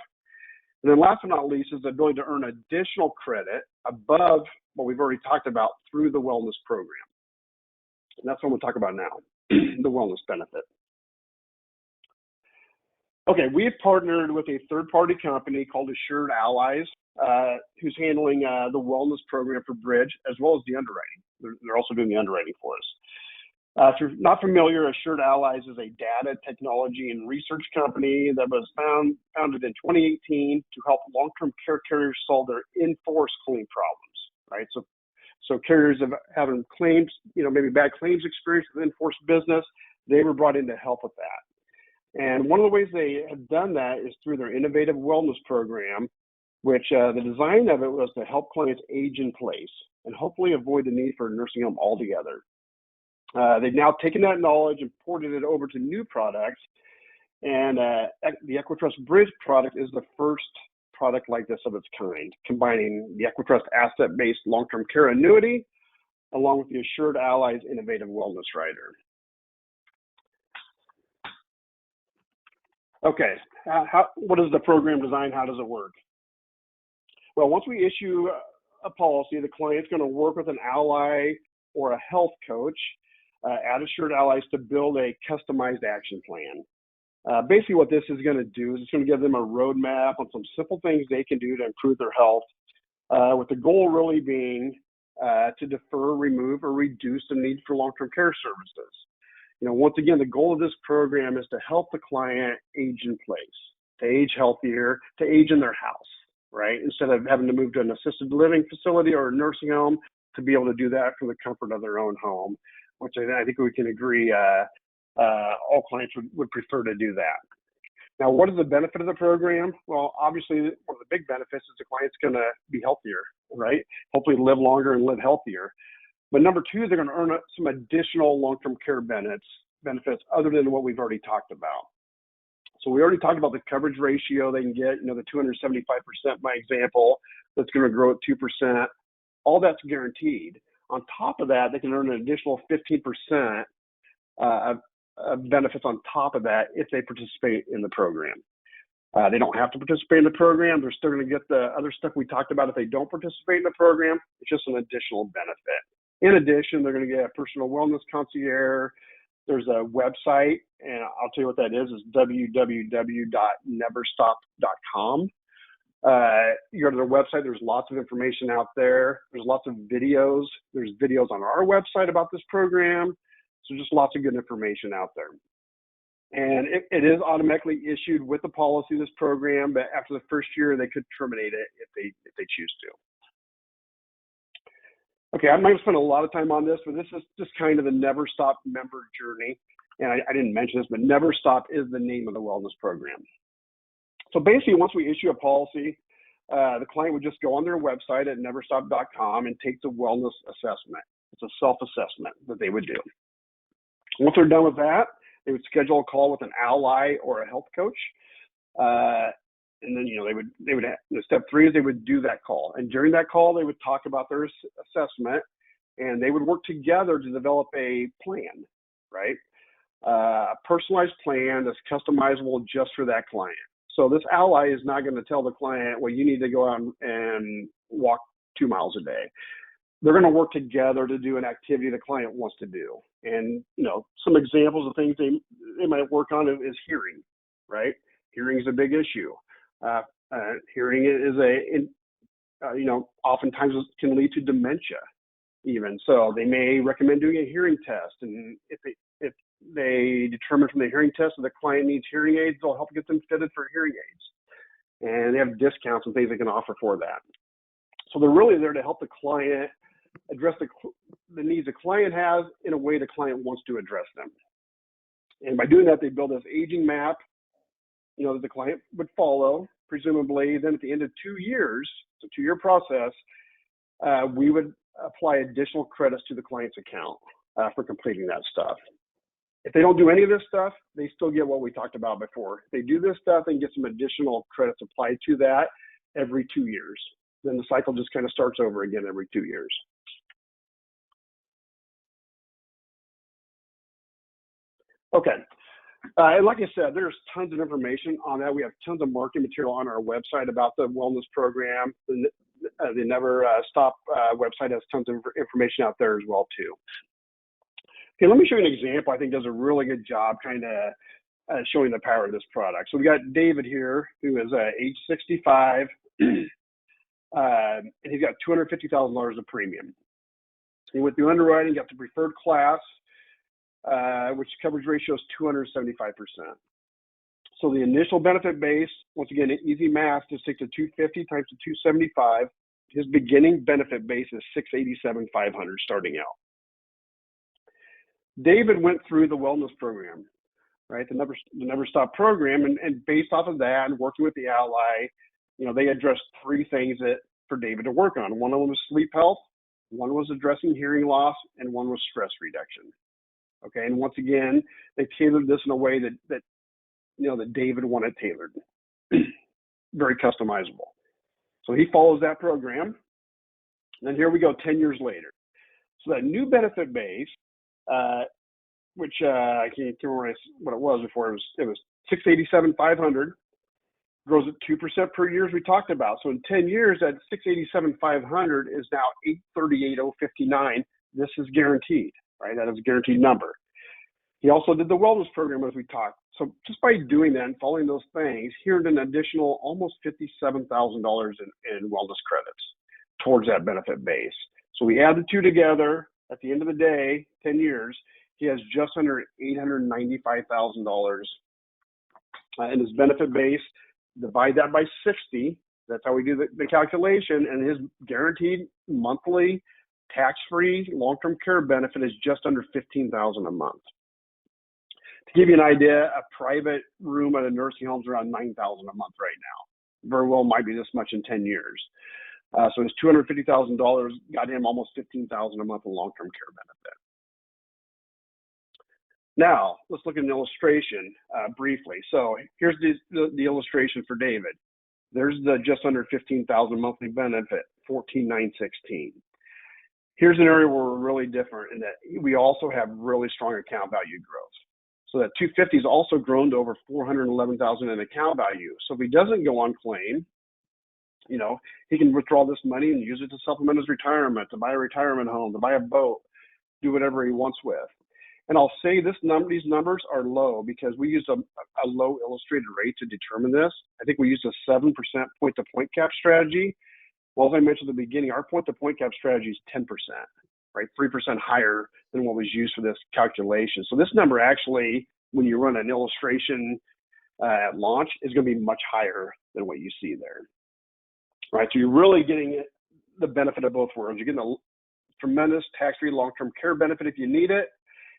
[SPEAKER 2] And then last but not least is the ability to earn additional credit above what we've already talked about through the wellness program. And that's what we'll talk about now, the wellness benefit. Okay, we've partnered with a third-party company called Assured Allies, who's handling the wellness program for Bridge, as well as the underwriting. They're also doing the underwriting for us. If you're not familiar, Assured Allies is a data technology and research company that was founded in 2018 to help long-term care carriers solve their in-force claim problems, right? So carriers having claims, maybe bad claims experience with in-force business, they were brought in to help with that. And one of the ways they have done that is through their innovative wellness program, which the design of it was to help clients age in place and hopefully avoid the need for a nursing home altogether. They've now taken that knowledge and ported it over to new products. And the EquiTrust Bridge product is the first product like this of its kind, combining the EquiTrust asset-based long-term care annuity along with the Assured Allies innovative wellness rider. Okay, what is the program design? How does it work? Well, once we issue a policy, the client's going to work with an ally or a health coach at Assured Allies to build a customized action plan. Basically what this is going to do is it's going to give them a roadmap on some simple things they can do to improve their health, with the goal really being to defer, remove, or reduce the need for long-term care services. Once again, the goal of this program is to help the client age in place, to age healthier, to age in their house, right? Instead of having to move to an assisted living facility or a nursing home, to be able to do that from the comfort of their own home, which I think we can agree all clients would prefer to do that. Now, what is the benefit of the program? Well, obviously, one of the big benefits is the client's going to be healthier, right? Hopefully live longer and live healthier. But number two, they're going to earn some additional long-term care benefits other than what we've already talked about. So we already talked about the coverage ratio they can get, the 275%, my example, that's going to grow at 2%. All that's guaranteed. On top of that, they can earn an additional 15% of benefits on top of that if they participate in the program. They don't have to participate in the program. They're still going to get the other stuff we talked about if they don't participate in the program. It's just an additional benefit. In addition, they're going to get a personal wellness concierge. There's a website, and I'll tell you what that is. It's www.neverstop.com. You go to their website, there's lots of information out there. There's lots of videos. There's videos on our website about this program. So just lots of good information out there. And it is automatically issued with the policy, this program, but after the first year, they could terminate it if they choose to. Okay, I'm not going to spend a lot of time on this, but this is just kind of the Never Stop member journey. And I didn't mention this, but Never Stop is the name of the wellness program. So basically, once we issue a policy, the client would just go on their website at neverstop.com and take the wellness assessment. It's a self-assessment that they would do. Once they're done with that, they would schedule a call with an ally or a health coach. And then, they would step three is they would do that call. And during that call, they would talk about their assessment, and they would work together to develop a plan, right? A personalized plan that's customizable just for that client. So this ally is not going to tell the client, well, you need to go out and walk 2 miles a day. They're going to work together to do an activity the client wants to do. And, some examples of things they might work on is hearing, right? Hearing is a big issue. Hearing is oftentimes can lead to dementia even. So they may recommend doing a hearing test. And if they determine from the hearing test that the client needs hearing aids, they'll help get them fitted for hearing aids. And they have discounts and things they can offer for that. So they're really there to help the client address the needs the client has in a way the client wants to address them. And by doing that, they build this aging map, that the client would follow, presumably. Then at the end of 2 years, it's a 2-year process, we would apply additional credits to the client's account for completing that stuff. If they don't do any of this stuff, they still get what we talked about before. If they do this stuff, they can get some additional credits applied to that every 2 years. Then the cycle just kind of starts over again every 2 years. Okay. And like I said, there's tons of information on that. We have tons of marketing material on our website about the wellness program. The Never Stop website has tons of information out there as well, too. Okay, let me show you an example I think does a really good job kind of showing the power of this product. So we got David here, who is age 65, and he's got $250,000 of premium. He went through underwriting, got the preferred class, which coverage ratio is 275%. So the initial benefit base, once again, easy math, just take the 250 times the 275. His beginning benefit base is $687,500 starting out. David went through the wellness program, right? The Never Stop program, and based off of that and working with the ally, they addressed 3 things for David to work on. One of them was sleep health, one was addressing hearing loss, and one was stress reduction. Okay, and once again, they tailored this in a way that David wanted tailored, very customizable. So he follows that program. And then here we go 10 years later. So that new benefit base which I can't remember what it was before. It was 687,500. Grows at 2% per year, as we talked about. So in 10 years, that 687,500 is now 838,059. This is guaranteed, right? That is a guaranteed number. He also did the wellness program, as we talked. So just by doing that and following those things, he earned an additional almost $57,000 in wellness credits towards that benefit base. So we add the two together. At the end of the day, 10 years, he has just under $895,000 in his benefit base. Divide that by 60. That's how we do the calculation. And his guaranteed monthly tax-free long-term care benefit is just under $15,000 a month. To give you an idea, a private room at a nursing home is around $9,000 a month right now. Very well might be this much in 10 years. So his $250,000 got him almost $15,000 a month in long-term care benefit. Now, let's look at an illustration briefly. So here's the illustration for David. There's the just under $15,000 monthly benefit, $14,916. Here's an area where we're really different in that we also have really strong account value growth. So that 250 has also grown to over 411,000 in account value. So if he doesn't go on claim, you know, he can withdraw this money and use it to supplement his retirement, to buy a retirement home, to buy a boat, do whatever he wants with. And I'll say these numbers are low because we use a low illustrated rate to determine this. I think we use a 7% point-to-point cap strategy. Well, as I mentioned at the beginning, our point-to-point cap strategy is 10%, right? 3% higher than what was used for this calculation. So this number actually, when you run an illustration at launch, is going to be much higher than what you see there, right? So you're really getting the benefit of both worlds. You're getting a tremendous tax-free long-term care benefit if you need it.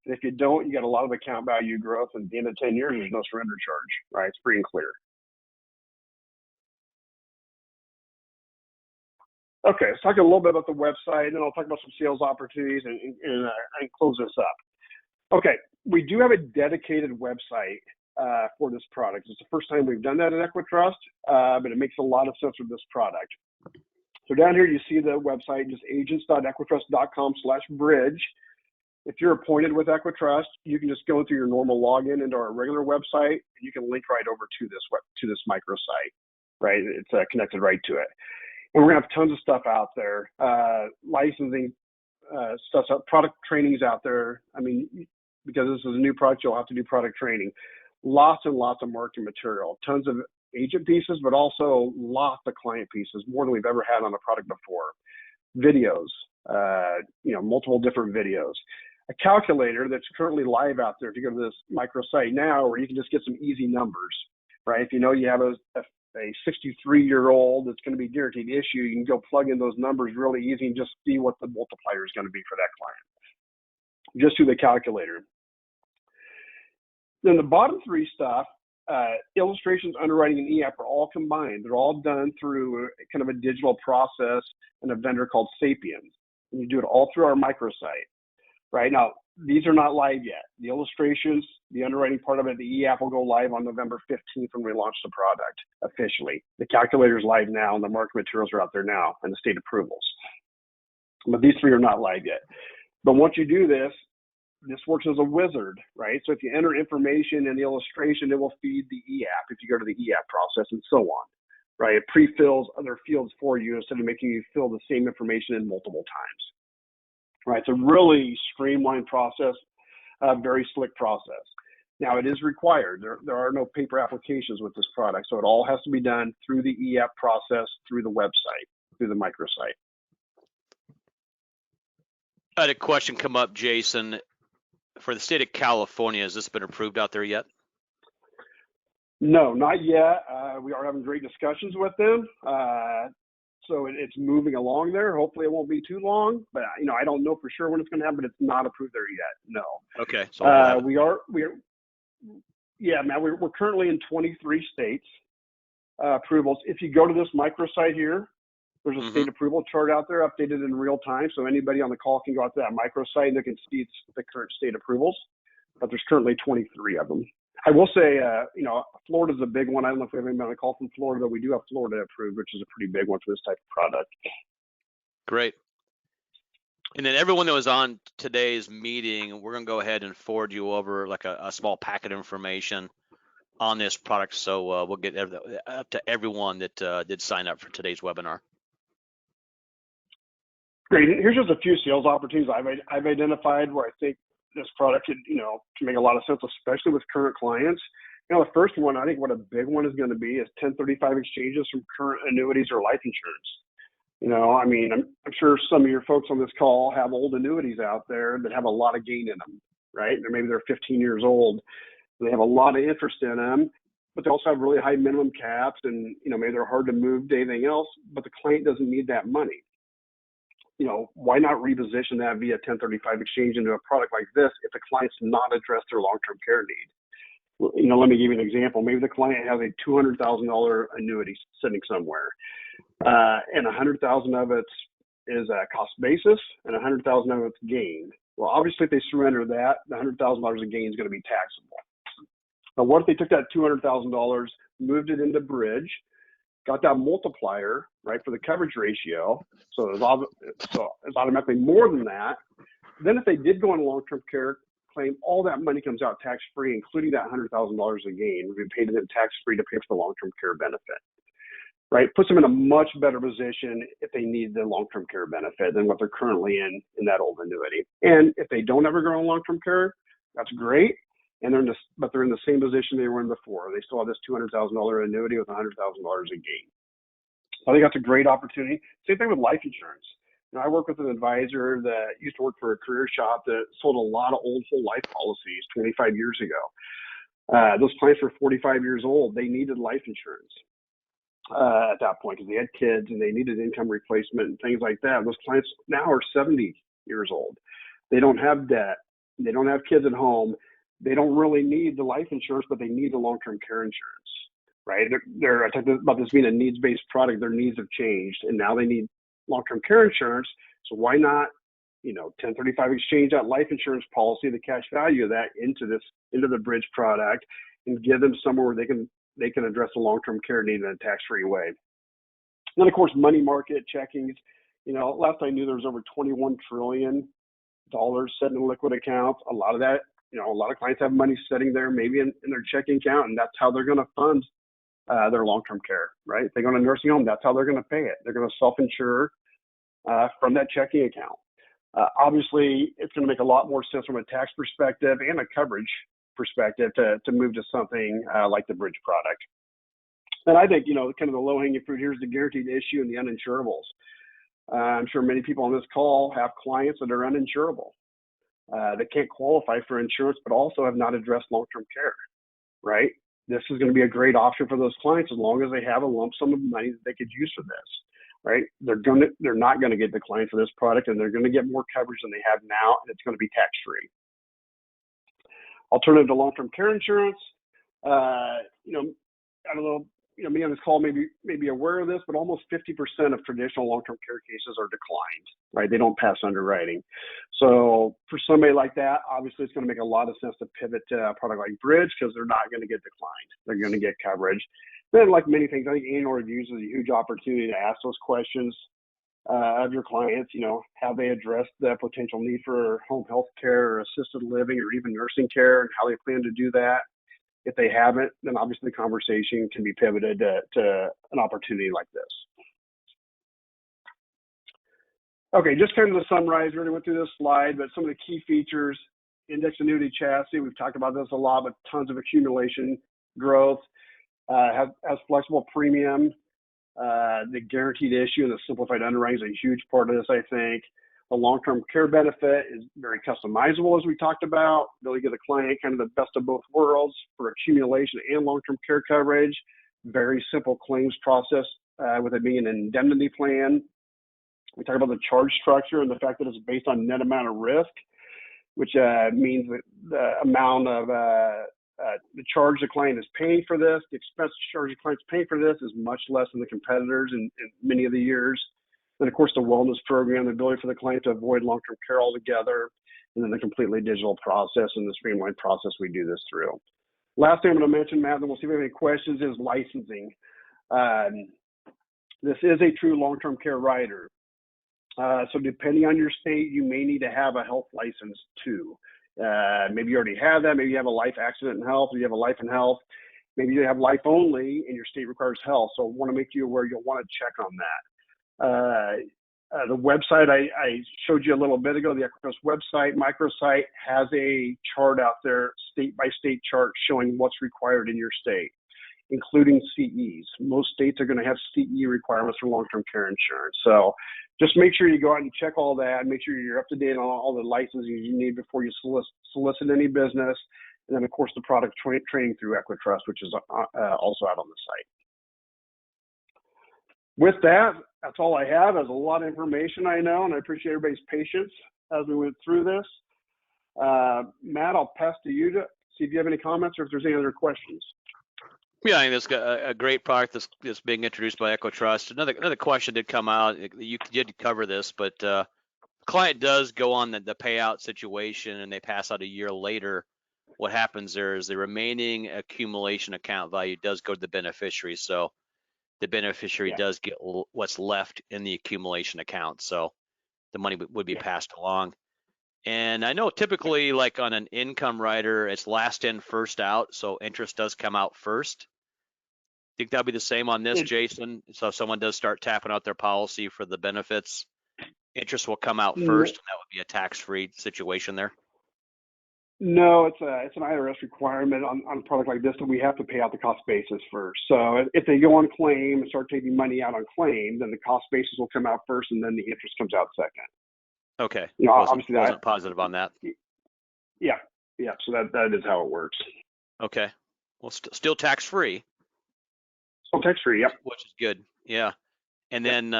[SPEAKER 2] And if you don't, you got a lot of account value growth. And at the end of 10 years, there's no surrender charge, right? It's free and clear. Okay, let's talk a little bit about the website, and then I'll talk about some sales opportunities and close this up. Okay, we do have a dedicated website for this product. It's the first time we've done that at EquiTrust, but it makes a lot of sense with this product. So down here, you see the website, just agents.equitrust.com/bridge. If you're appointed with EquiTrust, you can just go through your normal login into our regular website, and you can link right over to this microsite, right? It's connected right to it. And we're gonna have tons of stuff out there, licensing stuff, product trainings out there. I mean, because this is a new product, you'll have to do product training. Lots and lots of marketing material, tons of agent pieces, but also lots of client pieces, more than we've ever had on a product before. Videos, multiple different videos. A calculator that's currently live out there if you go to this microsite now, where you can just get some easy numbers, right? If you know you have a 63-year-old that's going to be guaranteed issue, you can go plug in those numbers really easy and just see what the multiplier is going to be for that client, just through the calculator. Then the bottom three stuff, illustrations, underwriting, and e-app are all combined. They're all done through kind of a digital process and a vendor called Sapiens. And you do it all through our microsite. Right now, these are not live yet. The illustrations, the underwriting part of it, the e-app will go live on November 15th when we launch the product officially. The calculator is live now, and the market materials are out there now, and the state approvals. But these three are not live yet. But once you do this works as a wizard, right? So if you enter information in the illustration, it will feed the e-app if you go to the e-app process and so on, right? It pre-fills other fields for you instead of making you fill the same information in multiple times. Right, it's a really streamlined process, very slick process. Now, it is required. There are no paper applications with this product, so it all has to be done through the e-app process, through the website, through the microsite.
[SPEAKER 1] I had a question come up, Jason. For the state of California, has this been approved out there yet?
[SPEAKER 2] No, not yet. We are having great discussions with them. So it's moving along there. Hopefully it won't be too long, but I don't know for sure when it's going to happen, but it's not approved there yet. No.
[SPEAKER 1] Okay. So
[SPEAKER 2] we're currently in 23 states approvals. If you go to this microsite here, there's a state approval chart out there updated in real time. So anybody on the call can go out to that microsite and they can see the current state approvals, but there's currently 23 of them. I will say, Florida's a big one. I don't know if we have anybody on the call from Florida, but we do have Florida approved, which is a pretty big one for this type of product.
[SPEAKER 1] Great. And then everyone that was on today's meeting, we're going to go ahead and forward you over like a small packet of information on this product. So we'll get up to everyone that did sign up for today's webinar.
[SPEAKER 2] Great. Here's just a few sales opportunities I've identified where I think this product could, can make a lot of sense, especially with current clients. The first one, I think what a big one is going to be is 1035 exchanges from current annuities or life insurance. I'm sure some of your folks on this call have old annuities out there that have a lot of gain in them, right? Maybe they're 15 years old. They have a lot of interest in them, but they also have really high minimum caps and, maybe they're hard to move to anything else, but the client doesn't need that money. Why not reposition that via 1035 exchange into a product like this if the client's not addressed their long-term care need? Let me give you an example. Maybe the client has a $200,000 annuity sitting somewhere, and $100,000 of it is a cost basis, and $100,000 of it's gain. Well, obviously, if they surrender that, the $100,000 of gain is going to be taxable. But what if they took that $200,000, moved it into Bridge, got that multiplier, right, for the coverage ratio, so it's automatically more than that. Then if they did go on a long-term care claim, all that money comes out tax-free, including that $100,000 of gain, would be paid in tax-free to pay for the long-term care benefit, right? Puts them in a much better position if they need the long-term care benefit than what they're currently in that old annuity. And if they don't ever go on long-term care, that's great. And but they're in the same position they were in before. They still have this $200,000 annuity with $100,000 of gain. So I think that's a great opportunity. Same thing with life insurance. I work with an advisor that used to work for a career shop that sold a lot of old whole life policies 25 years ago. Those clients were 45 years old. They needed life insurance at that point because they had kids and they needed income replacement and things like that. Those clients now are 70 years old. They don't have debt. They don't have kids at home. They don't really need the life insurance, but they need the long-term care insurance, right? I talked about this being a needs-based product. Their needs have changed, and now they need long-term care insurance. So why not, 1035 exchange that life insurance policy, the cash value of that into the Bridge product, and give them somewhere where they can address the long-term care need in a tax-free way. And then, of course, money market checkings. Last I knew there was over $21 trillion sitting in liquid accounts. A lot of that. A lot of clients have money sitting there, maybe in their checking account, and that's how they're going to fund their long-term care, right? If they go to a nursing home, that's how they're going to pay it. They're going to self-insure from that checking account. Obviously, it's going to make a lot more sense from a tax perspective and a coverage perspective to move to something like the Bridge product. And I think, kind of the low-hanging fruit here is the guaranteed issue and the uninsurables. I'm sure many people on this call have clients that are uninsurable. That can't qualify for insurance, but also have not addressed long-term care, right? This is going to be a great option for those clients as long as they have a lump sum of money that they could use for this, right? They're not going to get declined for this product, and they're going to get more coverage than they have now, and it's going to be tax-free. Alternative to long-term care insurance, I don't know, me on this call may be aware of this, but almost 50% of traditional long-term care cases are declined, right? They don't pass underwriting. So for somebody like that, obviously it's going to make a lot of sense to pivot to a product like Bridge because they're not going to get declined. They're going to get coverage. Then, like many things, I think annual reviews is a huge opportunity to ask those questions of your clients. Have they addressed the potential need for home health care or assisted living or even nursing care, and how they plan to do that? If they haven't, then obviously the conversation can be pivoted to an opportunity like this. Okay, just kind of to summarize, we already went through this slide, but some of the key features: index annuity chassis. We've talked about this a lot, but tons of accumulation growth. Has flexible premium. The guaranteed issue and the simplified underwriting is a huge part of this, I think. The long-term care benefit is very customizable, as we talked about. Really give the client kind of the best of both worlds for accumulation and long-term care coverage. Very simple claims process with it being an indemnity plan. We talk about the charge structure and the fact that it's based on net amount of risk, which means that the amount of the charge the client is paying for this, the expense charge the client's paying for this is much less than the competitors in many of the years. And of course, the wellness program, the ability for the client to avoid long-term care altogether, and then the completely digital process and the streamlined process we do this through. Last thing I'm going to mention, Matt, and we'll see if we have any questions, is licensing. This is a true long-term care rider. So depending on your state, you may need to have a health license too. Maybe you already have that. Maybe you have a life accident and health, or you have a life and health. Maybe you have life only and your state requires health. So I want to make you aware you'll want to check on that. The website I showed you a little bit ago, the EquiTrust website, microsite, has a chart out there, state by state chart showing what's required in your state, including CEs. Most states are going to have CE requirements for long-term care insurance. So just make sure you go out and check all that. Make sure you're up to date on all the licenses you need before you solicit any business. And then, of course, the product training through EquiTrust, which is also out on the site. With that, that's all I have. There's a lot of information, I know, and I appreciate everybody's patience as we went through this. Matt, I'll pass to you to see if you have any comments or if there's any other questions.
[SPEAKER 1] Yeah, I think that's a great product that's being introduced by EquiTrust. Another question did come out. You did cover this, but client does go on the payout situation and they pass out a year later. What happens there is the remaining accumulation account value does go to the beneficiary. So the beneficiary does get what's left in the accumulation account. So the money would be passed along. And I know typically, like on an income rider, it's last in, first out. So interest does come out first. Think that'll be the same on this, Jason? So if someone does start tapping out their policy for the benefits, interest will come out first, and that would be a tax-free situation there?
[SPEAKER 2] No, it's an IRS requirement on a product like this that we have to pay out the cost basis first. So if they go on claim and start taking money out on claim, then the cost basis will come out first, and then the interest comes out second.
[SPEAKER 1] Okay.
[SPEAKER 2] You know,
[SPEAKER 1] obviously wasn't positive on that.
[SPEAKER 2] Yeah. So that is how it works.
[SPEAKER 1] Okay. Well, still tax-free.
[SPEAKER 2] Still tax-free. Yep.
[SPEAKER 1] Which is good. Yeah. And then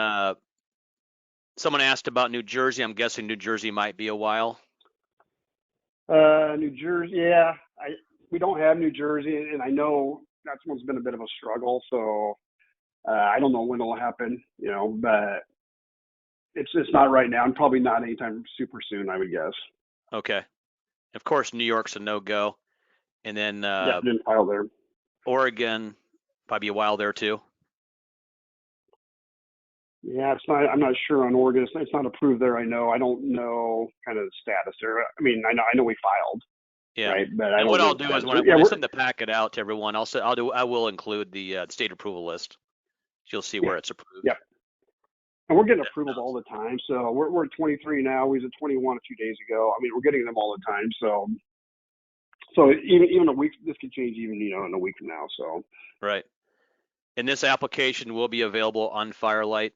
[SPEAKER 1] someone asked about New Jersey. I'm guessing New Jersey might be a while.
[SPEAKER 2] New Jersey, yeah. We don't have New Jersey, and I know that's one's been a bit of a struggle. So I don't know when it'll happen, you know, but it's not right now, and probably not anytime super soon, I would guess.
[SPEAKER 1] Okay. Of course, New York's a no-go, and then
[SPEAKER 2] didn't file there.
[SPEAKER 1] Oregon, probably a while there too.
[SPEAKER 2] Yeah, it's not. I'm not sure on Oregon. It's not approved there. I know. I don't know kind of the status there. I mean, I know we filed.
[SPEAKER 1] Yeah.
[SPEAKER 2] Right, but
[SPEAKER 1] and what I'll do is when I send the packet out to everyone, I will include the state approval list. So you'll see where it's approved.
[SPEAKER 2] Yeah. And we're getting approvals all the time. So we're at 23 now. We was at 21 a few days ago. I mean, we're getting them all the time. So even a week, this could change even, you know, in a week from now. So.
[SPEAKER 1] Right. And this application will be available on Firelight,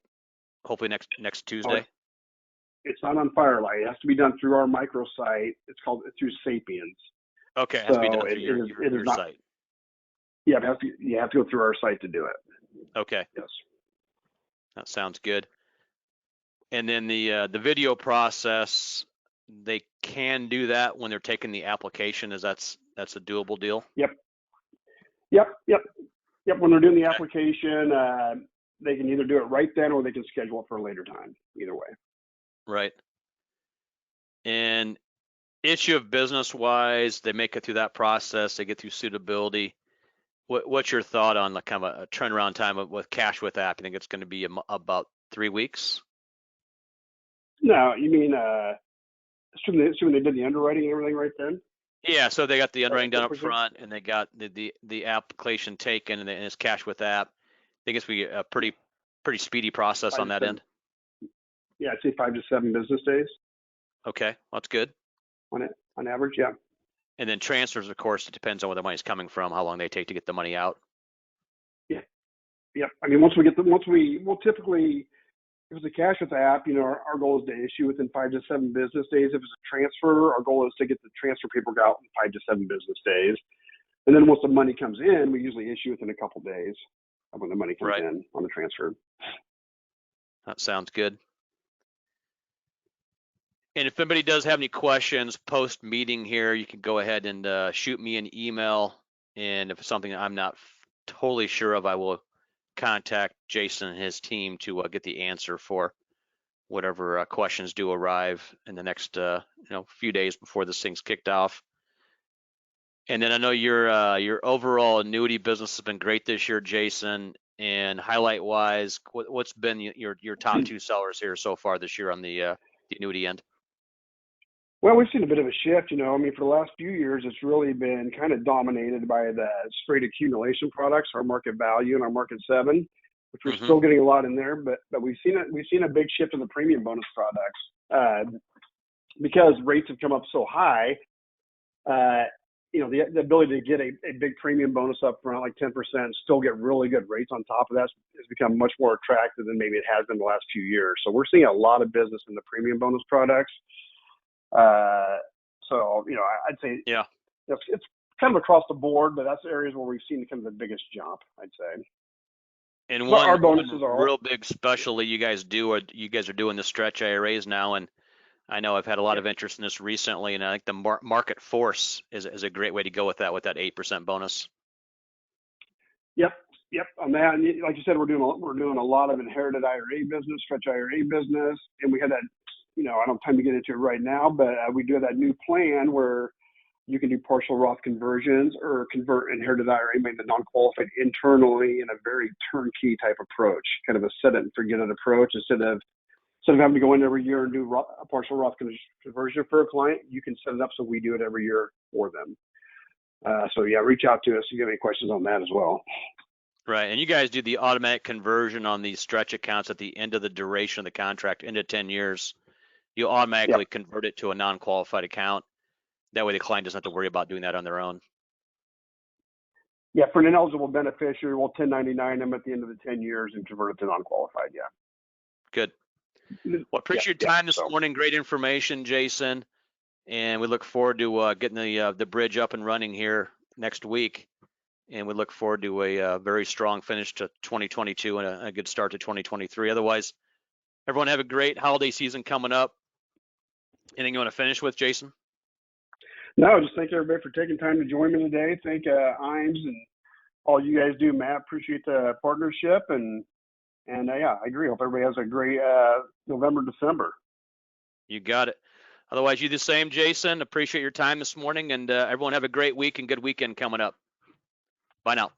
[SPEAKER 1] hopefully next Tuesday.
[SPEAKER 2] It's not on Firelight. It has to be done through our microsite. It's through Sapiens.
[SPEAKER 1] Okay, it has to be done through your site.
[SPEAKER 2] Yeah, you have to go through our site to do it.
[SPEAKER 1] Okay.
[SPEAKER 2] Yes.
[SPEAKER 1] That sounds good. And then the video process, they can do that when they're taking the application. That's a doable deal?
[SPEAKER 2] Yep. When they're doing the application, they can either do it right then or they can schedule it for a later time. Either way.
[SPEAKER 1] Right. And issue of business wise, they make it through that process. They get through suitability. What's your thought on the kind of a turnaround time with cash with app? You think it's going to be about 3 weeks?
[SPEAKER 2] No, you mean assuming they did the underwriting and everything right then?
[SPEAKER 1] Yeah, so they got the underwriting done up front, and they got the application taken, and it's cash with app. I think it's be a pretty speedy process on that end.
[SPEAKER 2] Yeah, I'd say 5 to 7 business days.
[SPEAKER 1] Okay, that's good.
[SPEAKER 2] On average, yeah. And
[SPEAKER 1] then transfers, of course, it depends on where the money's coming from, how long they take to get the money out.
[SPEAKER 2] Yeah. I mean, we'll typically, if it's a cash with the app, you know, our goal is to issue within 5 to 7 business days. If it's a transfer, our goal is to get the transfer paperwork out in 5 to 7 business days. And then once the money comes in, we usually issue within a couple days of when the money comes in on the transfer.
[SPEAKER 1] That sounds good. And if anybody does have any questions post meeting here, you can go ahead and shoot me an email. And if it's something I'm not totally sure of, I will contact Jason and his team to get the answer for whatever questions do arrive in the next few days before this thing's kicked off. And then I know your overall annuity business has been great this year, Jason. And highlight wise, what's been your top two sellers here so far this year on the annuity end?
[SPEAKER 2] Well, we've seen a bit of a shift, I mean, for the last few years, it's really been kind of dominated by the straight accumulation products, our market value and our market 7, which we're still getting a lot in there, but we've seen a big shift in the premium bonus products because rates have come up so high. The ability to get a big premium bonus up front, like 10%, still get really good rates on top of that has become much more attractive than maybe it has been the last few years. So we're seeing a lot of business in the premium bonus products. I'd say it's kind of across the board, but that's areas where we've seen kind of the biggest jump, I'd say.
[SPEAKER 1] And
[SPEAKER 2] our
[SPEAKER 1] one
[SPEAKER 2] bonuses are
[SPEAKER 1] real big specialty you guys are doing the stretch IRAs now, and I know I've had a lot of interest in this recently, and I think the market force is a great way to go with that 8% bonus.
[SPEAKER 2] Yep. On that, and like you said, we're doing a lot of inherited IRA business, stretch IRA business, and we had that. I don't have time to get into it right now, but we do that new plan where you can do partial Roth conversions or convert inherited IRA made to non-qualified internally in a very turnkey type approach, kind of a set it and forget it approach. Instead of having to go in every year and do a partial Roth conversion for a client, you can set it up so we do it every year for them. Reach out to us if you have any questions on that as well.
[SPEAKER 1] Right, and you guys do the automatic conversion on these stretch accounts at the end of the duration of the contract, into 10 years. You automatically convert it to a non-qualified account. That way the client doesn't have to worry about doing that on their own.
[SPEAKER 2] Yeah, for an ineligible beneficiary, we'll 1099 them at the end of the 10 years and convert it to non-qualified, yeah.
[SPEAKER 1] Good. Well, appreciate your time this morning. Great information, Jason. And we look forward to getting the bridge up and running here next week. And we look forward to a very strong finish to 2022 and a good start to 2023. Otherwise, everyone have a great holiday season coming up. Anything you want to finish with, Jason?
[SPEAKER 2] No, just thank everybody for taking time to join me today. Thank Imes and all you guys do, Matt. Appreciate the partnership. And I agree. Hope everybody has a great November, December.
[SPEAKER 1] You got it. Otherwise, you the same, Jason. Appreciate your time this morning. And everyone have a great week and good weekend coming up. Bye now.